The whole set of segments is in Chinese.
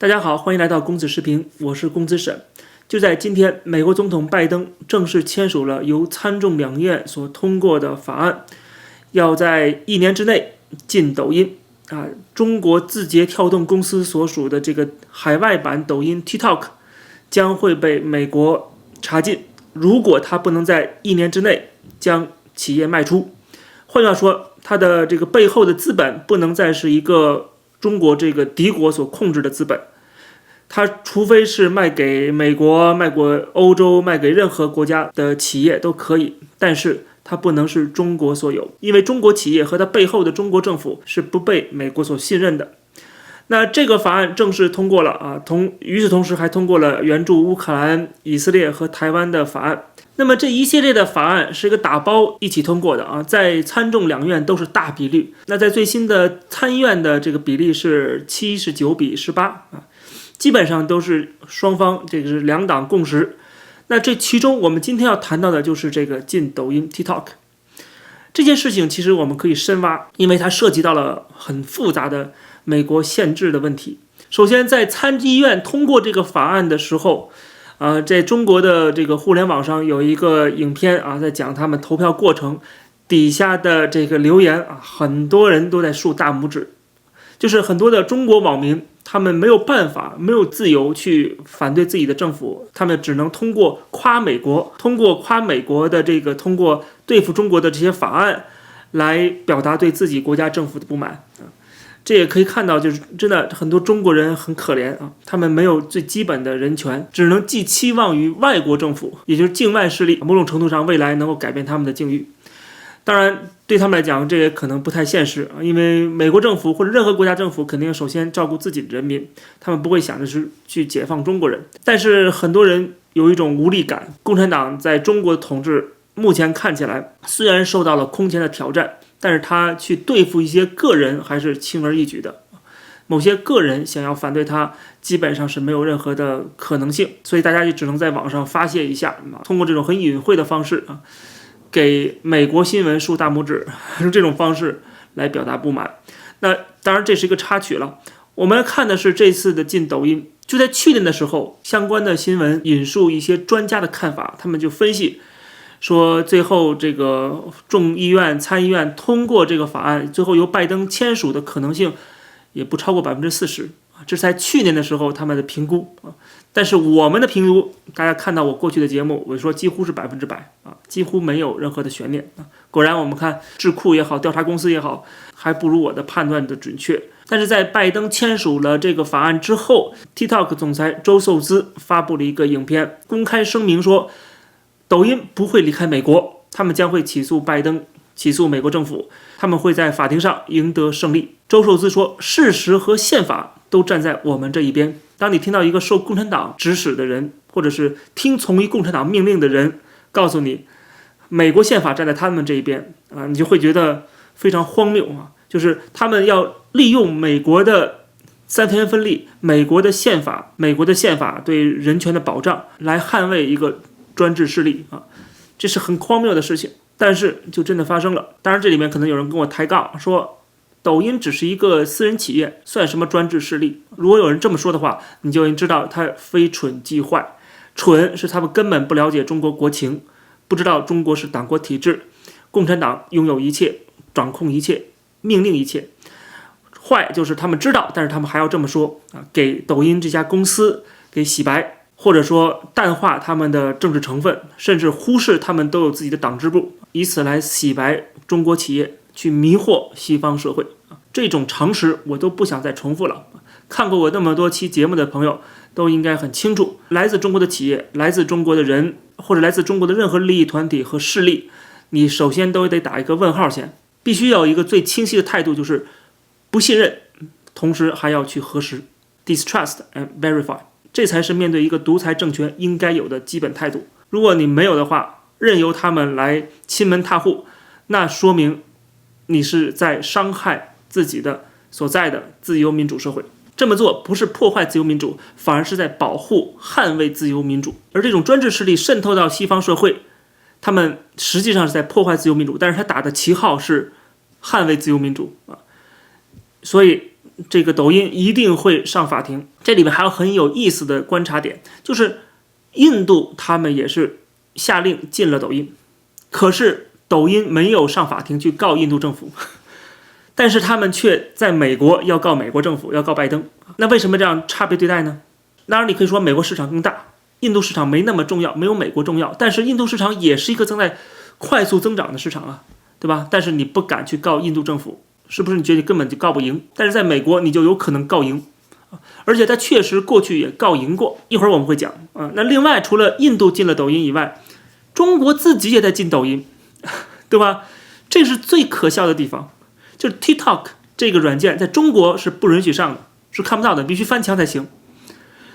大家好，欢迎来到公子视频，我是公子沈。就在今天，美国总统拜登正式签署了由参众两院所通过的法案，要在1年之内禁抖音。中国字节跳动公司所属的这个海外版抖音 TikTok 将会被美国查禁，如果它不能在1年之内将企业卖出，换句话说，它的这个背后的资本不能再是一个中国这个敌国所控制的资本。它除非是卖给美国、卖给欧洲、卖给任何国家的企业都可以，但是它不能是中国所有，因为中国企业和它背后的中国政府是不被美国所信任的。那这个法案正式通过了与此同时还通过了援助乌克兰、以色列和台湾的法案。那么这一系列的法案是一个打包一起通过的在参众两院都是大比率。那在最新的参议院的这个比例是79-18基本上都是双方这个是两党共识。那这其中我们今天要谈到的就是这个禁抖音 TikTok 这件事情，其实我们可以深挖，因为它涉及到了很复杂的美国宪制的问题。首先，在参议院通过这个法案的时候，在中国的这个互联网上有一个影片在讲他们投票过程，底下的这个留言很多人都在竖大拇指，就是很多的中国网民，他们没有办法，没有自由去反对自己的政府，他们只能通过夸美国，通过对付中国的这些法案来表达对自己国家政府的不满这也可以看到，就是真的很多中国人很可怜他们没有最基本的人权，只能寄期望于外国政府，也就是境外势力，某种程度上未来能够改变他们的境遇。当然对他们来讲，这也可能不太现实因为美国政府或者任何国家政府肯定首先照顾自己的人民，他们不会想着是去解放中国人。但是很多人有一种无力感，共产党在中国的统治目前看起来虽然受到了空前的挑战，但是他去对付一些个人还是轻而易举的，某些个人想要反对他基本上是没有任何的可能性，所以大家就只能在网上发泄一下通过这种很隐晦的方式给美国新闻竖大拇指，用这种方式来表达不满。那当然这是一个插曲了，我们看的是这次的禁抖音。就在去年的时候，相关的新闻引述一些专家的看法，他们就分析说，最后这个众议院、参议院通过这个法案，最后由拜登签署的可能性也不超过40%，这是在去年的时候他们的评估但是我们的评估，大家看到我过去的节目，我说几乎是100%几乎没有任何的悬念果然我们看智库也好，调查公司也好，还不如我的判断的准确。但是在拜登签署了这个法案之后， TikTok 总裁周受资发布了一个影片，公开声明说抖音不会离开美国，他们将会起诉拜登，起诉美国政府，他们会在法庭上赢得胜利。周受资说，事实和宪法都站在我们这一边。当你听到一个受共产党指使的人，或者是听从于共产党命令的人告诉你美国宪法站在他们这一边你就会觉得非常荒谬就是他们要利用美国的三权分立，美国的宪法对人权的保障来捍卫一个专制势力这是很荒谬的事情，但是就真的发生了。当然这里面可能有人跟我抬杠说，抖音只是一个私人企业，算什么专制势力？如果有人这么说的话，你就已经知道他非蠢即坏。蠢是他们根本不了解中国国情，不知道中国是党国体制，共产党拥有一切，掌控一切，命令一切。坏就是他们知道，但是他们还要这么说给抖音这家公司给洗白，或者说淡化他们的政治成分，甚至忽视他们都有自己的党支部，以此来洗白中国企业，去迷惑西方社会这种常识我都不想再重复了。看过我那么多期节目的朋友都应该很清楚，来自中国的企业，来自中国的人，或者来自中国的任何利益团体和势力，你首先都得打一个问号先，必须有一个最清晰的态度，就是不信任，同时还要去核实 distrust and verify， 这才是面对一个独裁政权应该有的基本态度。如果你没有的话，任由他们来亲门踏户，那说明你是在伤害自己的所在的自由民主社会。这么做不是破坏自由民主，反而是在保护、捍卫自由民主。而这种专制势力渗透到西方社会，他们实际上是在破坏自由民主，但是他打的旗号是捍卫自由民主所以这个抖音一定会上法庭。这里面还有很有意思的观察点，就是印度他们也是下令禁了抖音，可是抖音没有上法庭去告印度政府，但是他们却在美国要告美国政府，要告拜登。那为什么这样差别对待呢？当然你可以说美国市场更大，印度市场没那么重要，没有美国重要，但是印度市场也是一个正在快速增长的市场啊，对吧？但是你不敢去告印度政府，是不是你觉得根本就告不赢？但是在美国你就有可能告赢，而且他确实过去也告赢过，一会儿我们会讲啊。那另外除了印度禁了抖音以外，中国自己也在禁抖音，对吧？这是最可笑的地方，就是 TikTok 这个软件在中国是不允许上的，是看不到的，必须翻墙才行。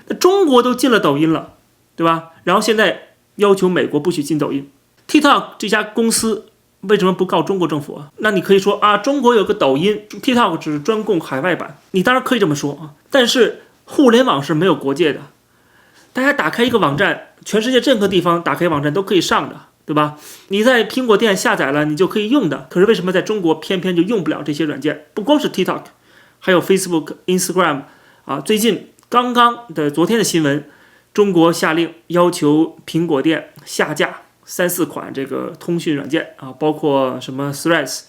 那中国都禁了抖音了，对吧？然后现在要求美国不许禁抖音。TikTok 这家公司为什么不告中国政府啊？那你可以说啊，中国有个抖音 ，TikTok 只是专供海外版，你当然可以这么说啊。但是互联网是没有国界的，大家打开一个网站，全世界任何地方打开网站都可以上的，对吧？你在苹果店下载了，你就可以用的。可是为什么在中国偏偏就用不了这些软件？不光是 TikTok， 还有 Facebook、Instagram 啊。最近刚刚的昨天的新闻，中国下令要求苹果店下架3-4款这个通讯软件啊，包括什么 Threads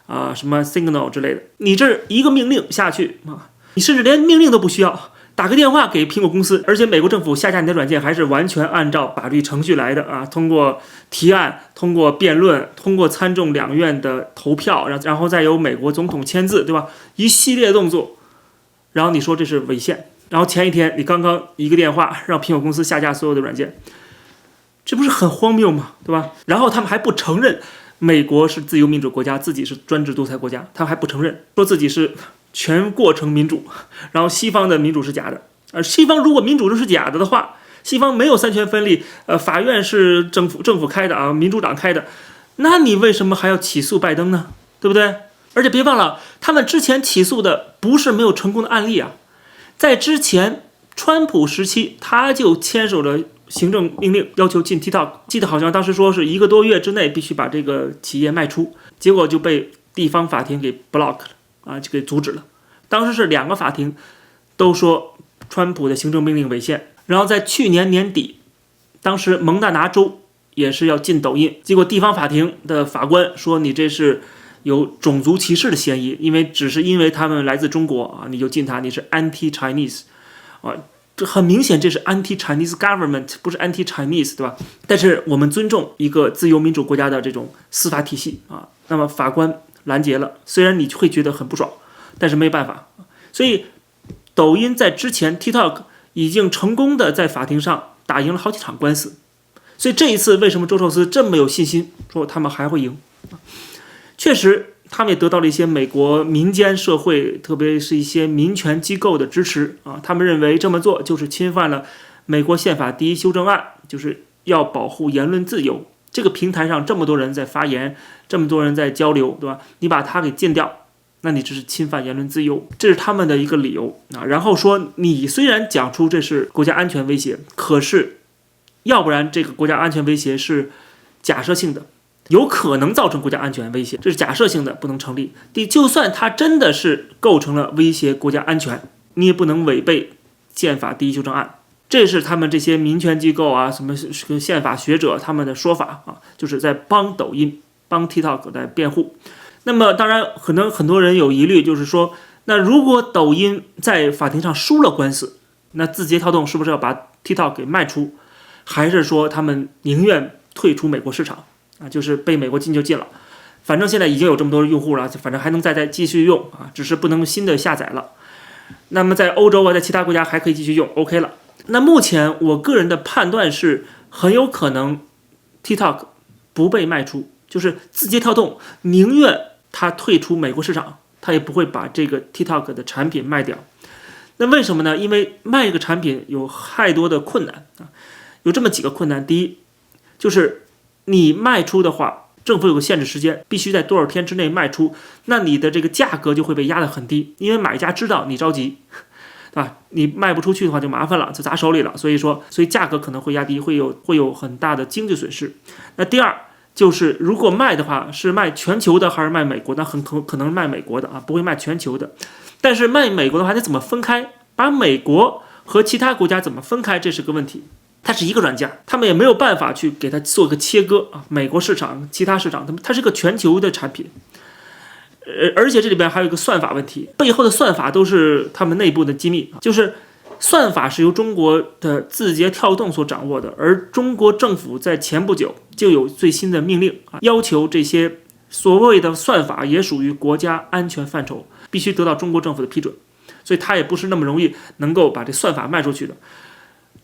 啊、什么 Signal 之类的。你这一个命令下去啊，你甚至连命令都不需要，打个电话给苹果公司，而且美国政府下架你的软件还是完全按照法律程序来的啊，通过提案、通过辩论、通过参众两院的投票，然后再由美国总统签字，对吧？一系列动作，然后你说这是违宪。然后前一天你刚刚一个电话让苹果公司下架所有的软件，这不是很荒谬吗？对吧？然后他们还不承认美国是自由民主国家，自己是专制独裁国家，他们还不承认，说自己是全过程民主，然后西方的民主是假的。而西方如果民主是假的话，西方没有三权分立，法院是政府开的啊，民主党开的，那你为什么还要起诉拜登呢？对不对？而且别忘了，他们之前起诉的不是没有成功的案例啊。在之前川普时期，他就签署了行政命令，要求禁 TikTok， 记得好像当时说是1个多月之内必须把这个企业卖出，结果就被地方法庭给 block 了啊，就给阻止了。当时是2个法庭都说川普的行政命令违宪。然后在去年年底，当时蒙大拿州也是要禁抖音，结果地方法庭的法官说你这是有种族歧视的嫌疑，只是因为他们来自中国啊，你就禁他，你是 anti-Chinese 啊，这很明显这是 anti-Chinese government， 不是 anti-Chinese， 对吧？但是我们尊重一个自由民主国家的这种司法体系啊，那么法官拦截了，虽然你会觉得很不爽，但是没办法。所以抖音在之前 TikTok 已经成功的在法庭上打赢了好几场官司，所以这一次为什么周受资这么有信心说他们还会赢？确实他们也得到了一些美国民间社会，特别是一些民权机构的支持啊，他们认为这么做就是侵犯了美国宪法第1修正案，就是要保护言论自由。这个平台上这么多人在发言，这么多人在交流，对吧？你把它给禁掉，那你这是侵犯言论自由，这是他们的一个理由啊。然后说你虽然讲出这是国家安全威胁，可是要不然这个国家安全威胁是假设性的，有可能造成国家安全威胁，这是假设性的，不能成立。就算它真的是构成了威胁国家安全，你也不能违背宪法第1修正案。这是他们这些民权机构啊，什么宪法学者他们的说法啊，就是在帮抖音、帮 TikTok 来辩护。那么当然可能很多人有疑虑，就是说那如果抖音在法庭上输了官司，那字节跳动是不是要把 TikTok 给卖出，还是说他们宁愿退出美国市场啊，就是被美国禁就禁了，反正现在已经有这么多用户了，反正还能再继续用啊，只是不能新的下载了。那么在欧洲啊，在其他国家还可以继续用 OK 了。那目前我个人的判断是很有可能 TikTok 不被卖出，就是字节跳动宁愿它退出美国市场，它也不会把这个 TikTok 的产品卖掉。那为什么呢？因为卖一个产品有太多的困难啊，有这么几个困难。第一，就是你卖出的话，政府有个限制时间，必须在多少天之内卖出，那你的这个价格就会被压得很低，因为买家知道你着急，对吧？你卖不出去的话就麻烦了，就砸手里了。所以价格可能会压低，会有很大的经济损失。那第二，就是如果卖的话，是卖全球的还是卖美国的？很可能卖美国的啊，不会卖全球的。但是卖美国的话，得怎么分开？把美国和其他国家怎么分开？这是个问题。它是一个软件，他们也没有办法去给它做个切割啊。美国市场、其他市场，它是个全球的产品。而且这里边还有一个算法问题，背后的算法都是他们内部的机密，就是算法是由中国的字节跳动所掌握的，而中国政府在前不久就有最新的命令啊，要求这些所谓的算法也属于国家安全范畴，必须得到中国政府的批准，所以它也不是那么容易能够把这算法卖出去的。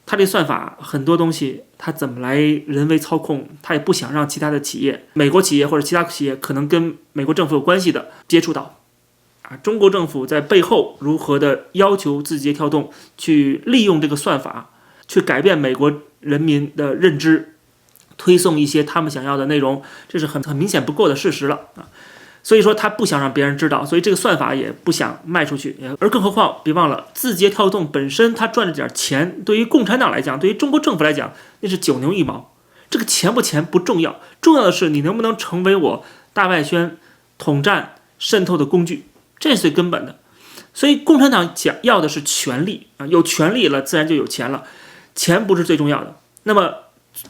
它这算法很多东西，它怎么来人为操控？它也不想让其他的企业，美国企业或者其他企业可能跟美国政府有关系的接触到。中国政府在背后如何的要求字节跳动去利用这个算法，去改变美国人民的认知，推送一些他们想要的内容，这是很明显不过的事实了啊。所以说他不想让别人知道，所以这个算法也不想卖出去。而更何况，别忘了，字节跳动本身它赚了点钱，对于共产党来讲，对于中国政府来讲，那是九牛一毛。这个钱不重要，重要的是你能不能成为我大外宣、统战、渗透的工具，这是最根本的。所以共产党要的是权力啊，有权力了，自然就有钱了。钱不是最重要的。那么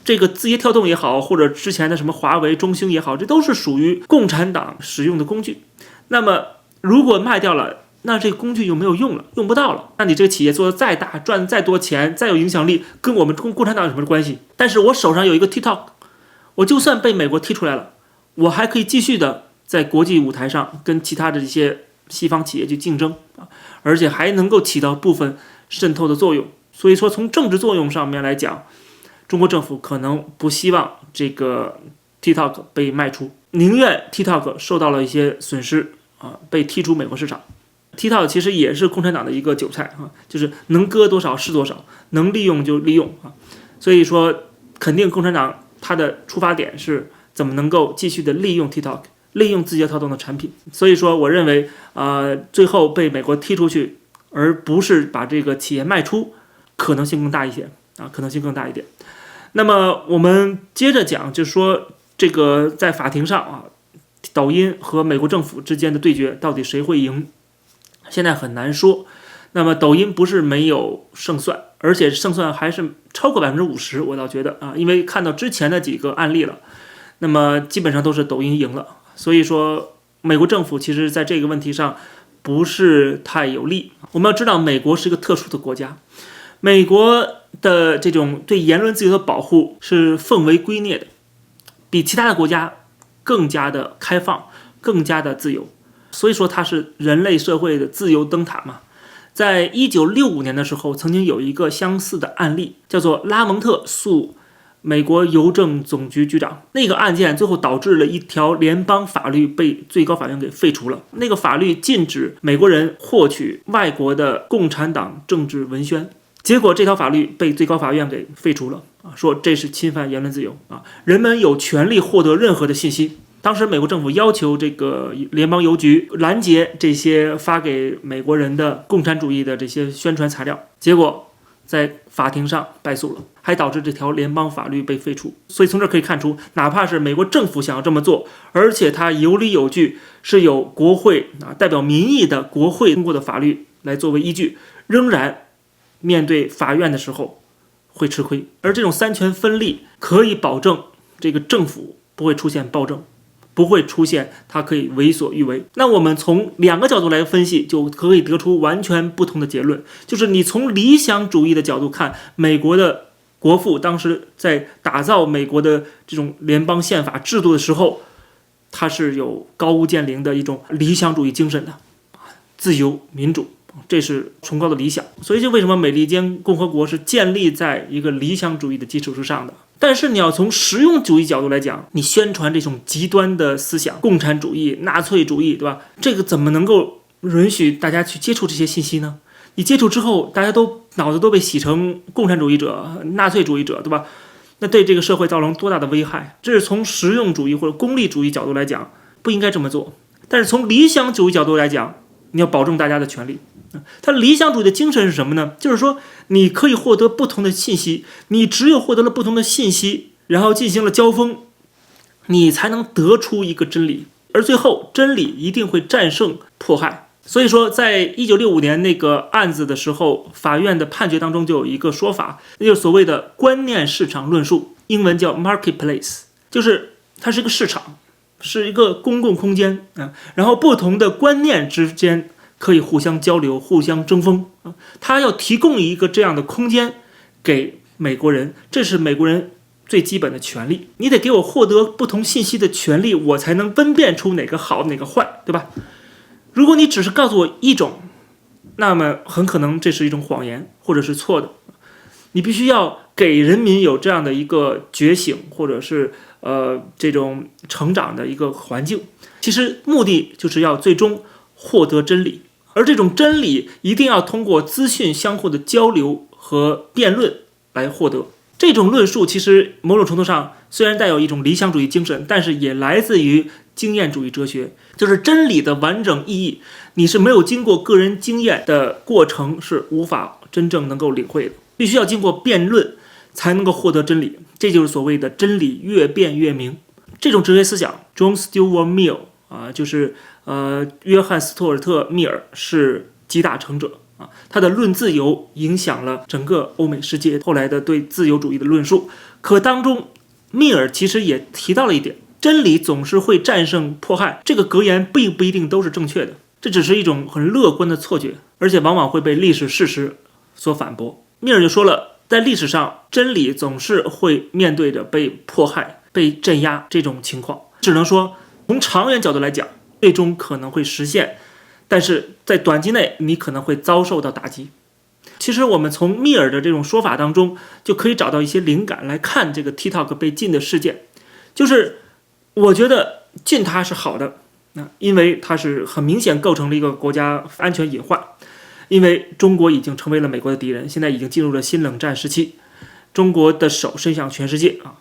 这个字节跳动也好，或者之前的什么华为、中兴也好，这都是属于共产党使用的工具。那么如果卖掉了，那这个工具就没有用了，用不到了。那你这个企业做的再大，赚再多钱，再有影响力，跟我们共产党有什么关系？但是我手上有一个 TikTok， 我就算被美国踢出来了，我还可以继续的在国际舞台上跟其他的这些西方企业去竞争啊，而且还能够起到部分渗透的作用。所以说，从政治作用上面来讲，中国政府可能不希望这个 TikTok 被卖出，宁愿 TikTok 受到了一些损失啊，被踢出美国市场。TikTok 其实也是共产党的一个韭菜啊，就是能割多少是多少，能利用就利用啊。所以说，肯定共产党它的出发点是怎么能够继续的利用 TikTok， 利用字节跳动的产品。所以说，我认为最后被美国踢出去，而不是把这个企业卖出，可能性更大一些啊，可能性更大一点。那么我们接着讲，就是说这个在法庭上啊，抖音和美国政府之间的对决到底谁会赢，现在很难说。那么抖音不是没有胜算，而且胜算还是超过50%，我倒觉得啊，因为看到之前的几个案例了，那么基本上都是抖音赢了。所以说美国政府其实在这个问题上不是太有利。我们要知道，美国是一个特殊的国家，美国的这种对言论自由的保护是奉为圭臬的，比其他的国家更加的开放，更加的自由。所以说它是人类社会的自由灯塔嘛。在1965年的时候，曾经有一个相似的案例，叫做拉蒙特诉美国邮政总局局长。那个案件最后导致了一条联邦法律被最高法院给废除了。那个法律禁止美国人获取外国的共产党政治文宣，结果这条法律被最高法院给废除了啊，说这是侵犯言论自由啊，人们有权利获得任何的信息。当时美国政府要求这个联邦邮局拦截这些发给美国人的共产主义的这些宣传材料，结果在法庭上败诉了，还导致这条联邦法律被废除。所以从这可以看出，哪怕是美国政府想要这么做，而且它有理有据，是有国会代表民意的国会通过的法律来作为依据，仍然面对法院的时候会吃亏。而这种三权分立可以保证这个政府不会出现暴政，不会出现它可以为所欲为。那我们从两个角度来分析，就可以得出完全不同的结论。就是你从理想主义的角度看，美国的国父当时在打造美国的这种联邦宪法制度的时候，它是有高屋建瓴的一种理想主义精神的，自由民主，这是崇高的理想。所以就为什么美利坚共和国是建立在一个理想主义的基础之上的。但是你要从实用主义角度来讲，你宣传这种极端的思想，共产主义、纳粹主义，对吧？这个怎么能够允许大家去接触这些信息呢？你接触之后，大家都脑子都被洗成共产主义者、纳粹主义者，对吧？那对这个社会造成多大的危害？这是从实用主义或者功利主义角度来讲，不应该这么做。但是从理想主义角度来讲，你要保证大家的权利。它理想主义的精神是什么呢？就是说你可以获得不同的信息，你只有获得了不同的信息，然后进行了交锋，你才能得出一个真理，而最后真理一定会战胜迫害。所以说在1965年那个案子的时候，法院的判决当中就有一个说法，那就是所谓的观念市场论述，英文叫 marketplace， 就是它是一个市场，是一个公共空间啊，然后不同的观念之间可以互相交流、互相争锋啊，它要提供一个这样的空间给美国人，这是美国人最基本的权利。你得给我获得不同信息的权利，我才能分辨出哪个好哪个坏，对吧？如果你只是告诉我一种，那么很可能这是一种谎言或者是错的。你必须要给人民有这样的一个觉醒，或者是这种成长的一个环境。其实目的就是要最终获得真理，而这种真理一定要通过资讯相互的交流和辩论来获得。这种论述其实某种程度上虽然带有一种理想主义精神，但是也来自于经验主义哲学，就是真理的完整意义，你是没有经过个人经验的过程是无法真正能够领会的，必须要经过辩论才能够获得真理，这就是所谓的真理越辩越明。这种哲学思想 John Stuart Mill 就是约翰斯图尔特密尔是集大成者啊，他的论自由影响了整个欧美世界后来的对自由主义的论述。可当中密尔其实也提到了一点，真理总是会战胜迫害，这个格言并不一定都是正确的，这只是一种很乐观的错觉，而且往往会被历史事实所反驳。密尔就说了，在历史上真理总是会面对着被迫害、被镇压这种情况，只能说从长远角度来讲最终可能会实现，但是在短期内你可能会遭受到打击。其实我们从密尔的这种说法当中就可以找到一些灵感来看这个 TikTok 被禁的事件。就是我觉得禁它是好的，因为它是很明显构成了一个国家安全隐患，因为中国已经成为了美国的敌人，现在已经进入了新冷战时期，中国的手伸向全世界啊，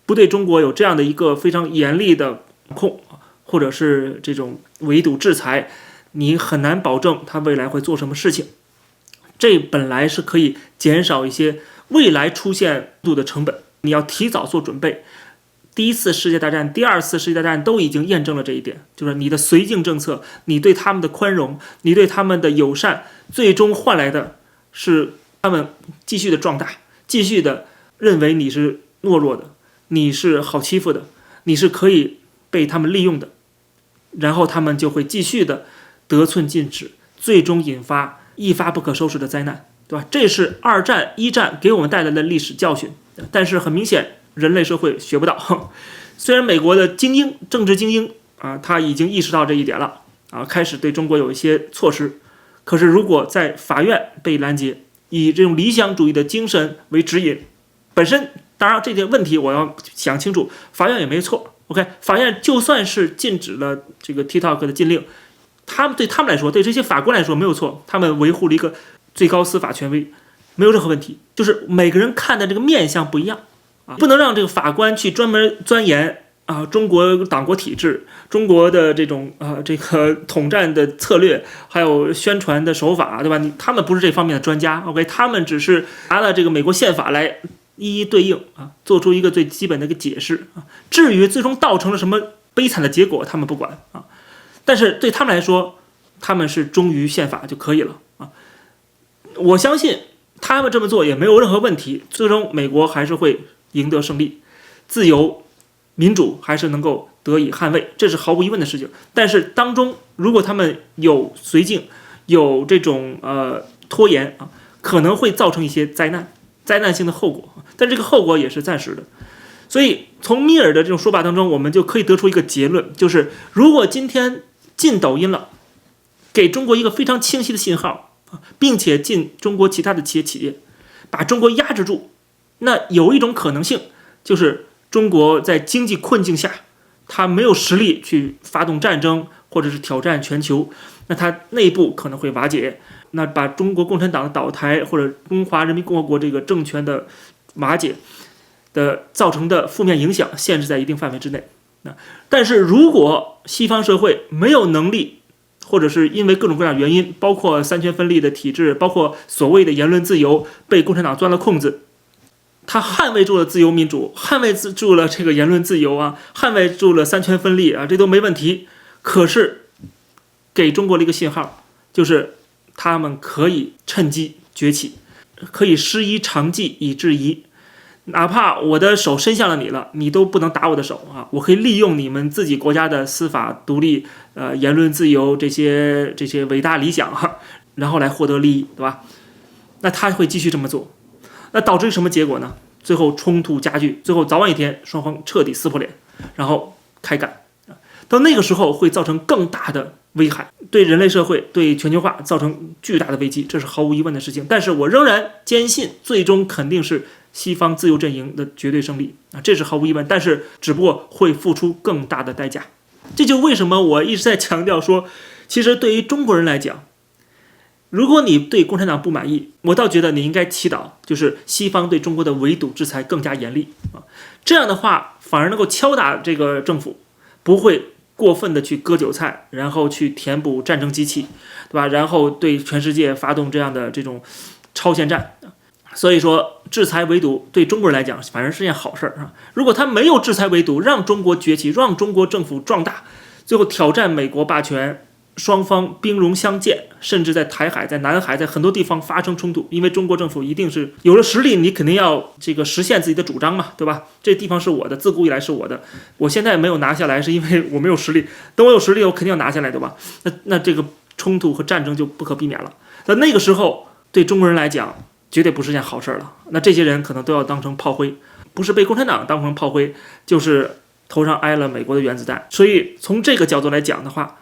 不对中国有这样的一个非常严厉的控或者是这种围堵制裁，你很难保证他未来会做什么事情。这本来是可以减少一些未来出现的成本，你要提早做准备。第一次世界大战、第二次世界大战都已经验证了这一点，就是你的绥靖政策，你对他们的宽容，你对他们的友善，最终换来的是他们继续的壮大，继续的认为你是懦弱的，你是好欺负的，你是可以被他们利用的，然后他们就会继续的得寸进尺，最终引发一发不可收拾的灾难，对吧？这是二战、一战给我们带来的历史教训，但是很明显人类社会学不到。虽然美国的精英、政治精英他已经意识到这一点了开始对中国有一些措施，可是如果在法院被拦截，以这种理想主义的精神为指引，本身当然这点问题我要想清楚，法院也没错。OK， 法院就算是禁止了这个 TikTok 的禁令，对他们来说，对这些法官来说没有错，他们维护了一个最高司法权威，没有任何问题。就是每个人看的这个面向不一样不能让这个法官去专门钻研中国党国体制、中国的这种这个统战的策略，还有宣传的手法，对吧？他们不是这方面的专家 ，OK， 他们只是拿了这个美国宪法来一一对应做出一个最基本的一个解释至于最终造成了什么悲惨的结果，他们不管但是对他们来说，他们是忠于宪法就可以了我相信他们这么做也没有任何问题，最终美国还是会赢得胜利，自由民主还是能够得以捍卫，这是毫无疑问的事情。但是当中如果他们有绥靖，有这种拖延可能会造成一些灾难性的后果，但这个后果也是暂时的。所以从密尔的这种说法当中，我们就可以得出一个结论，就是如果今天禁抖音了，给中国一个非常清晰的信号并且禁中国其他的企业，把中国压制住，那有一种可能性就是中国在经济困境下，它没有实力去发动战争或者是挑战全球，那它内部可能会瓦解，那把中国共产党的倒台或者中华人民共和国这个政权的瓦解的造成的负面影响限制在一定范围之内。但是如果西方社会没有能力，或者是因为各种各样的原因，包括三权分立的体制，包括所谓的言论自由被共产党钻了空子，他捍卫住了自由民主，捍卫住了这个言论自由啊，捍卫住了三权分立啊，这都没问题。可是给中国的一个信号，就是他们可以趁机崛起，可以施以长计以制夷。哪怕我的手伸向了你了，你都不能打我的手啊！我可以利用你们自己国家的司法独立、言论自由这些伟大理想然后来获得利益，对吧？那他会继续这么做，那导致什么结果呢？最后冲突加剧，最后早晚一天双方彻底撕破脸，然后开干。到那个时候会造成更大的危害，对人类社会、对全球化造成巨大的危机，这是毫无疑问的事情。但是我仍然坚信，最终肯定是西方自由阵营的绝对胜利啊，这是毫无疑问。但是只不过会付出更大的代价。这就为什么我一直在强调说，其实对于中国人来讲，如果你对共产党不满意，我倒觉得你应该祈祷，就是西方对中国的围堵制裁更加严厉啊，这样的话反而能够敲打这个政府，不会过分的去割韭菜，然后去填补战争机器，对吧？然后对全世界发动这种超限战。所以说，制裁围堵对中国人来讲，反正是件好事啊。如果他没有制裁围堵，让中国崛起，让中国政府壮大，最后挑战美国霸权，双方兵戎相见，甚至在台海、在南海、在很多地方发生冲突，因为中国政府一定是有了实力，你肯定要实现自己的主张嘛，对吧？这地方是我的，自古以来是我的，我现在没有拿下来，是因为我没有实力。等我有实力，我肯定要拿下来，对吧？那这个冲突和战争就不可避免了。那个时候，对中国人来讲，绝对不是件好事了。那这些人可能都要当成炮灰，不是被共产党当成炮灰，就是头上挨了美国的原子弹。所以从这个角度来讲的话，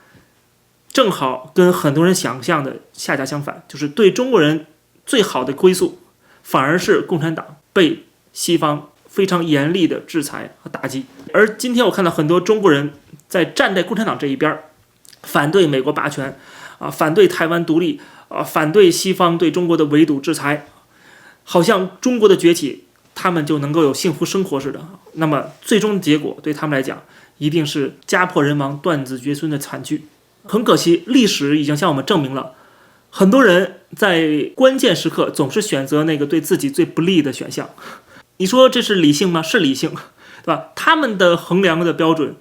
正好跟很多人想象的恰恰相反，就是对中国人最好的归宿，反而是共产党被西方非常严厉的制裁和打击。而今天我看到很多中国人在站在共产党这一边，反对美国霸权啊，反对台湾独立啊，反对西方对中国的围堵制裁，好像中国的崛起他们就能够有幸福生活似的。那么最终结果对他们来讲，一定是家破人亡、断子绝孙的惨剧。很可惜，历史已经向我们证明了，很多人在关键时刻总是选择那个对自己最不利的选项。你说这是理性吗？是理性，对吧？他们的衡量的标准，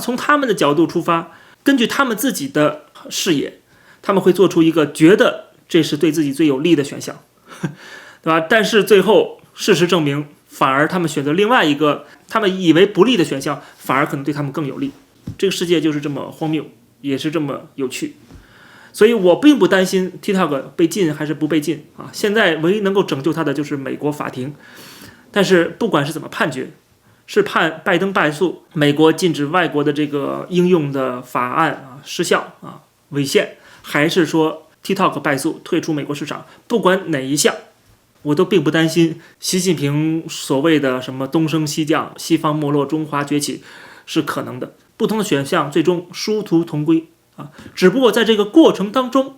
从他们的角度出发，根据他们自己的视野，他们会做出一个觉得这是对自己最有利的选项，对吧？但是最后事实证明，反而他们选择另外一个他们以为不利的选项，反而可能对他们更有利。这个世界就是这么荒谬，也是这么有趣。所以我并不担心 TikTok 被禁还是不被禁啊，现在唯一能够拯救它的就是美国法庭。但是不管是怎么判决，是判拜登败诉，美国禁止外国的这个应用的法案啊失效啊违宪，还是说 TikTok 败诉退出美国市场，不管哪一项，我都并不担心习近平所谓的什么东升西降、西方没落、中华崛起是可能的。不同的选项最终殊途同归啊，只不过在这个过程当中，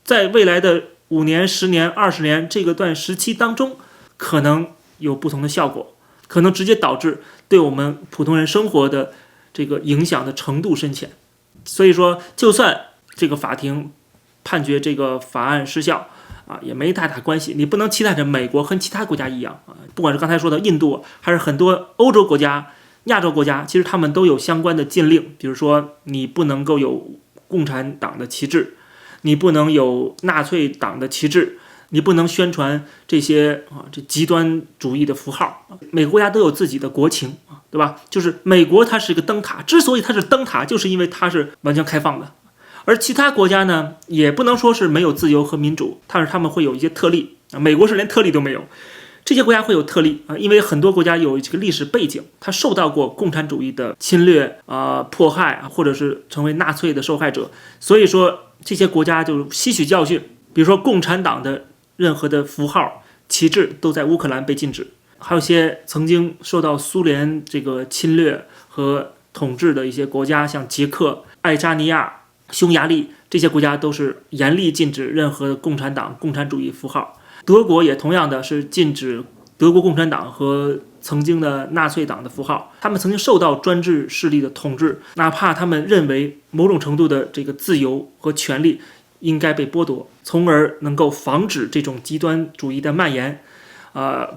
在未来的5年、10年、20年这个段时期当中，可能有不同的效果，可能直接导致对我们普通人生活的这个影响的程度深浅。所以说，就算这个法庭判决这个法案失效啊，也没太大关系。你不能期待着美国和其他国家一样啊，不管是刚才说的印度，还是很多欧洲国家、亚洲国家，其实他们都有相关的禁令，比如说你不能够有共产党的旗帜，你不能有纳粹党的旗帜，你不能宣传这些这极端主义的符号。每个国家都有自己的国情，对吧？就是美国它是一个灯塔，之所以它是灯塔，就是因为它是完全开放的。而其他国家呢，也不能说是没有自由和民主，但是他们会有一些特例。美国是连特例都没有，这些国家会有特例啊，因为很多国家有这个历史背景，它受到过共产主义的侵略迫害，或者是成为纳粹的受害者，所以说这些国家就吸取教训，比如说共产党的任何的符号、旗帜都在乌克兰被禁止，还有些曾经受到苏联这个侵略和统治的一些国家，像捷克、爱沙尼亚、匈牙利，这些国家都是严厉禁止任何共产党、共产主义符号。德国也同样的是禁止德国共产党和曾经的纳粹党的符号，他们曾经受到专制势力的统治，哪怕他们认为某种程度的这个自由和权利应该被剥夺，从而能够防止这种极端主义的蔓延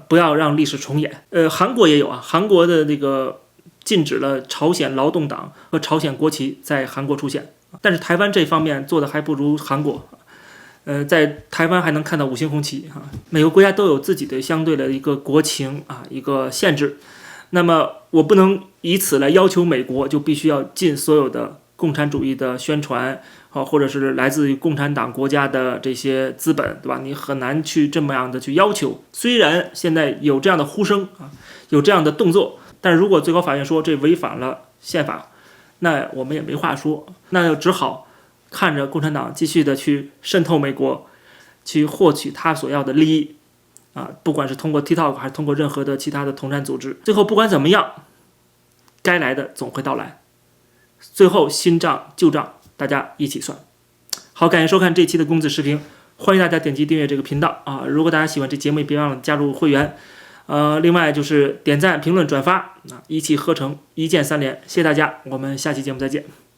不要让历史重演。韩国也有啊，韩国的这个禁止了朝鲜劳动党和朝鲜国旗在韩国出现，但是台湾这方面做的还不如韩国。在台湾还能看到5星红旗啊。每个国家都有自己的相对的一个国情啊，一个限制。那么我不能以此来要求美国就必须要禁所有的共产主义的宣传啊，或者是来自于共产党国家的这些资本，对吧？你很难去这么样的去要求。虽然现在有这样的呼声啊，有这样的动作，但是如果最高法院说这违反了宪法，那我们也没话说，那就只好看着共产党继续的去渗透美国，去获取他所要的利益啊，不管是通过 TikTok 还是通过任何的其他的统战组织，最后不管怎么样，该来的总会到来，最后新账旧账大家一起算。好，感谢收看这期的公子视频，欢迎大家点击订阅这个频道啊！如果大家喜欢这节目，也别忘了加入会员。另外就是点赞、评论、转发啊，一气呵成，一键3连，谢谢大家，我们下期节目再见。